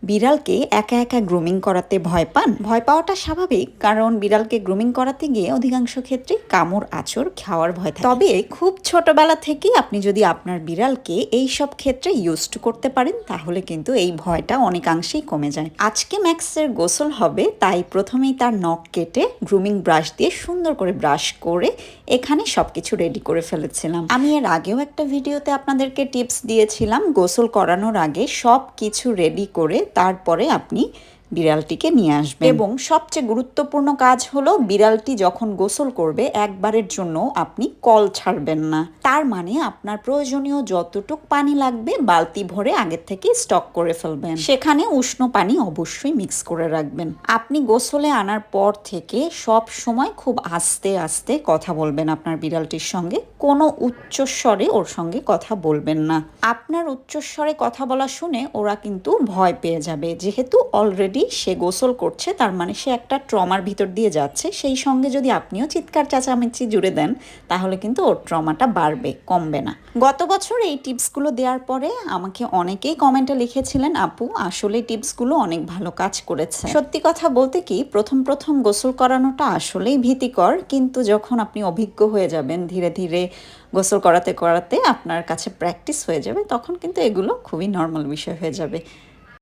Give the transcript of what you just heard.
বিড়ালকে একা একা গ্রুমিং করাতে ভয় পান? ভয় পাওয়াটা স্বাভাবিক, কারণ বিড়ালকে গ্রুমিং করাতে গিয়ে অধিকাংশ ক্ষেত্রে কামড় আঁচড় খাওয়ার ভয় থাকে। তবে খুব ছোটবেলা থেকেই আপনি যদি আপনার বিড়ালকে এই সব ক্ষেত্রে ইউজড করতে পারেন, তাহলে কিন্তু এই ভয়টা অনেকাংশেই কমে যায়। আজকে ম্যাক্সের গোসল হবে, তাই প্রথমেই তার নখ কেটে গ্রুমিং ব্রাশ দিয়ে সুন্দর করে ব্রাশ করে এখানে সবকিছু রেডি করে ফেলেছিলাম। আমি এর আগেও একটা ভিডিওতে আপনাদেরকে টিপস দিয়েছিলাম গোসল করানোর আগে সব কিছু রেডি করে তারপরে আপনি বিড়ালটিকে নিয়ে আসবেন। এবং সবচেয়ে গুরুত্বপূর্ণ কাজ হলো, বিড়ালটি যখন গোসল করবে একবারের জন্য আপনি কল ছাড়বেন না। তার মানে আপনার প্রয়োজনীয় যতটুক পানি লাগবে বালতি ভরে আগের থেকে স্টক করে ফেলবেন। সেখানে উষ্ণ পানি অবশ্যই মিক্স করে রাখবেন। আপনি গোসলে আনার পর থেকে সব সময় খুব আস্তে আস্তে কথা বলবেন আপনার বিড়ালটির সঙ্গে। কোনো উচ্চস্বরে ওর সঙ্গে কথা বলবেন না। আপনার উচ্চস্বরে কথা বলা শুনে ওরা কিন্তু ভয় পেয়ে যাবে। যেহেতু অলরেডি সে গোসল করছে, তার মানে সে একটা ট্রমার ভিতর দিয়ে যাচ্ছে। সেই সঙ্গে যদি আপনিও চিৎকার চেঁচামেচি জুড়ে দেন, তাহলে কিন্তু ওর ট্রমাটা বাড়বে, কমবে না। গত বছর এই টিপসগুলো দেওয়ার পরে আমাকে অনেকেই কমেন্টে লিখেছিলেন, আপু আসলে টিপসগুলো অনেক ভালো কাজ করেছে। সত্যি কথা বলতে কি, প্রথম প্রথম গোসল করানোটা আসলেই ভীতিকর, কিন্তু যখন আপনি অভিজ্ঞ হয়ে যাবেন, ধীরে ধীরে গোসল করাতে করাতে আপনার কাছে প্র্যাকটিস হয়ে যাবে, তখন কিন্তু এগুলো খুবই নর্মাল বিষয় হয়ে যাবে।